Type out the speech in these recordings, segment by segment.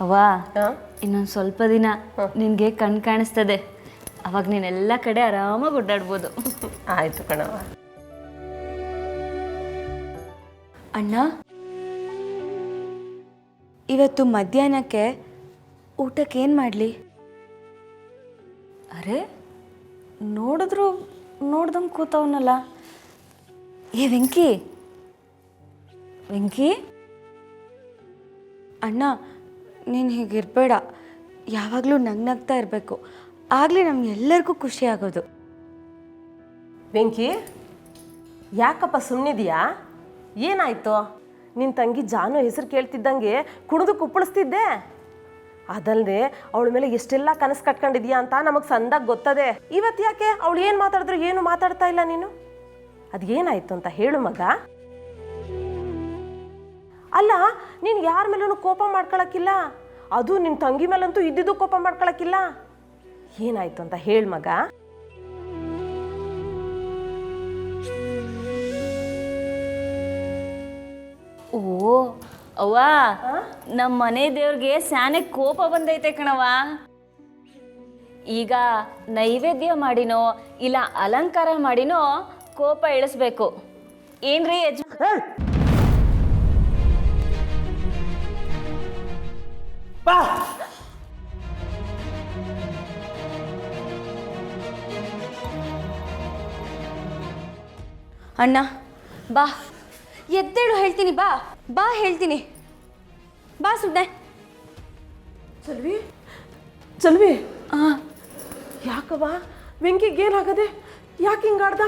ಅವ್ವ ಇನ್ನೊಂದು ಸ್ವಲ್ಪ ದಿನ ನಿನಗೆ ಕಣ್ ಕಾಣಿಸ್ತದೆ, ಅವಾಗ ನೀನೆಲ್ಲ ಕಡೆ ಆರಾಮಾಗಿ ಓಡಾಡ್ಬೋದು. ಆಯ್ತು ಕಣವ. ಅಣ್ಣ, ಇವತ್ತು ಮಧ್ಯಾಹ್ನಕ್ಕೆ ಊಟಕ್ಕೆ ಏನು ಮಾಡಲಿ? ಅರೆ ನೋಡಿದ್ರು ನೋಡ್ದಂಗೆ ಕೂತವನಲ್ಲ. ಏ ವೆಂಕಿ, ವೆಂಕಿ ಅಣ್ಣ, ನೀನು ಹೀಗಿರಬೇಡ. ಯಾವಾಗಲೂ ನಗ್ನಗ್ತಾ ಇರಬೇಕು, ಆಗಲೇ ನಮ್ಗೆಲ್ಲರಿಗೂ ಖುಷಿ ಆಗೋದು. ವೆಂಕಿ, ಯಾಕಪ್ಪ ಸುಮ್ಮನಿದೆಯಾ? ಏನಾಯ್ತು? ನಿನ್ನ ತಂಗಿ ಜಾನು ಹೆಸರು ಕೇಳ್ತಿದ್ದಂಗೆ ಕುಣಿದು ಕುಪ್ಪಳಿಸ್ತಿದ್ದೆ. ಅದಲ್ಲದೆ ಅವಳ ಮೇಲೆ ಎಷ್ಟೆಲ್ಲ ಕನಸು ಕಟ್ಕೊಂಡಿದ್ಯಾ ಅಂತ ನಮಗೆ ಸಂದಾಗ ಗೊತ್ತದೆ. ಇವತ್ತು ಯಾಕೆ ಅವಳು ಏನು ಮಾತಾಡಿದ್ರು ಏನು ಮಾತಾಡ್ತಾ ಇಲ್ಲ ನೀನು? ಅದು ಏನಾಯ್ತು ಅಂತ ಹೇಳು ಮಗ. ಅಲ್ಲ, ನೀನು ಯಾರ ಮೇಲೂ ಕೋಪ ಮಾಡ್ಕೊಳಕ್ಕಿಲ್ಲ, ಅದು ನಿನ್ನ ತಂಗಿ ಮೇಲಂತೂ ಇದ್ದಿದ್ದು ಕೋಪ ಮಾಡ್ಕೊಳಕ್ಕಿಲ್ಲ. ಏನಾಯ್ತು ಅಂತ ಹೇಳು ಮಗ. ಓ ಅವ್ವ, ನಮ್ಮ ಮನೆ ದೇವ್ರಿಗೆ ಸ್ಯಾನೆ ಕೋಪ ಬಂದೈತೆ ಕಣವ. ಈಗ ನೈವೇದ್ಯ ಮಾಡಿನೋ ಇಲ್ಲ ಅಲಂಕಾರ ಮಾಡಿನೋ ಕೋಪ ಇಳಿಸ್ಬೇಕು. ಏನ್ರಿ ಅಣ್ಣ ಬಾ, ಎದ್ದೇಳು ಹೇಳ್ತೀನಿ. ಬಾ ಬಾ ಹೇಳ್ತೀನಿ. ಬಾ ಸುಮ್ಮನೆ. ಚಲ್ವಿ, ಚಲ್ವಿ, ಯಾಕವ್ವ ವೆಂಕಿಗೆ ಏನಾಗದೆ? ಯಾಕೆ ಹಿಂಗಾಡ್ದ?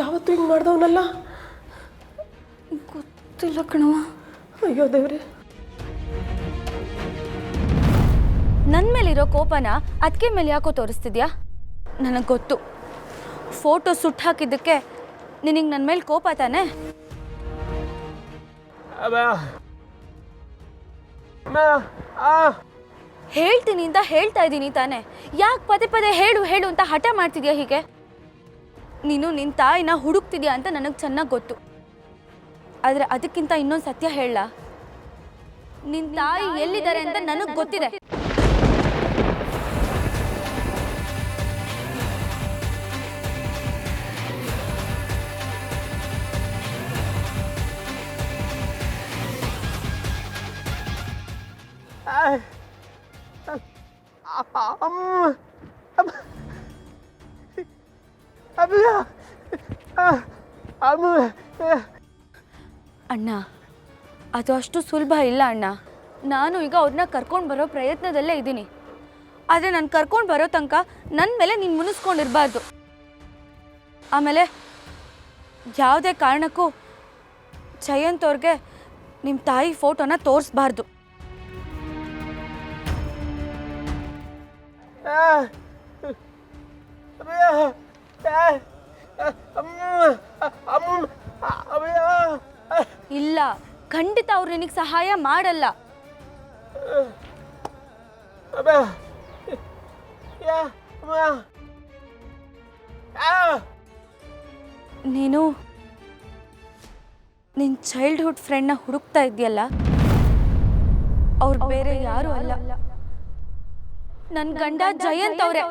ಯಾವತ್ತೂ ಹಿಂಗೆ ಮಾಡ್ದವನಲ್ಲ. ಗೊತ್ತಿಲ್ಲ ಕಣವ. ಅಯ್ಯೋ ದೇವ್ರೆ. ನನ್ನ ಮೇಲಿರೋ ಕೋಪನ ಅದಕ್ಕೆ ಮೇಲೆ ಯಾಕೋ ತೋರಿಸ್ತಿದ್ಯಾ? ನನಗೆ ಗೊತ್ತು, ಫೋಟೋ ಸುಟ್ಟು ಹಾಕಿದ್ದಕ್ಕೆ ನಿನಗೆ ನನ್ನ ಮೇಲೆ ಕೋಪ ತಾನೆ? ಹೇಳ್ತೀನಿ ಅಂತ ಹೇಳ್ತಾ ಇದ್ದೀನಿ ತಾನೆ, ಯಾಕೆ ಪದೇ ಪದೇ ಹೇಳು ಹೇಳು ಅಂತ ಹಠ ಮಾಡ್ತಿದ್ಯಾ ಹೀಗೆ? ನೀನು ನಿನ್ನ ತಾಯಿನ ಹುಡುಕ್ತಿದ್ಯಾ ಅಂತ ನನಗೆ ಚೆನ್ನಾಗಿ ಗೊತ್ತು. ಆದರೆ ಅದಕ್ಕಿಂತ ಇನ್ನೊಂದು ಸತ್ಯ ಹೇಳ, ನಿನ್ನ ತಾಯಿ ಎಲ್ಲಿದ್ದಾರೆ ಅಂತ ನನಗೆ ಗೊತ್ತಿದೆ. ಅಣ್ಣ, ಅದು ಅಷ್ಟು ಸುಲಭ ಇಲ್ಲ ಅಣ್ಣ. ನಾನು ಈಗ ಅವ್ರನ್ನ ಕರ್ಕೊಂಡು ಬರೋ ಪ್ರಯತ್ನದಲ್ಲೇ ಇದ್ದೀನಿ. ಆದರೆ ನಾನು ಕರ್ಕೊಂಡು ಬರೋ ತನಕ ನನ್ನ ಮೇಲೆ ನೀನು ಮುನಿಸ್ಕೊಂಡಿರಬಾರ್ದು. ಆಮೇಲೆ ಯಾವುದೇ ಕಾರಣಕ್ಕೂ ಜಯಂತ್ ಅವ್ರಿಗೆ ನಿಮ್ಮ ತಾಯಿ ಫೋಟೋನ ತೋರಿಸ್ಬಾರ್ದು. ಇಲ್ಲ, ಖಂಡಿತ ಅವ್ರು ನಿನಗೆ ಸಹಾಯ ಮಾಡಲ್ಲ. ನೀನು ನಿನ್ನ ಚೈಲ್ಡ್ಹುಡ್ ಫ್ರೆಂಡ್ನ ಹುಡುಕ್ತಾ ಇದೆಯಲ್ಲ, ಅವ್ರು ಬೇರೆ ಯಾರು ಅಲ್ಲ, ನನ್ನ ಗಂಡ ಜಯಂತ್ ಅವರೇ.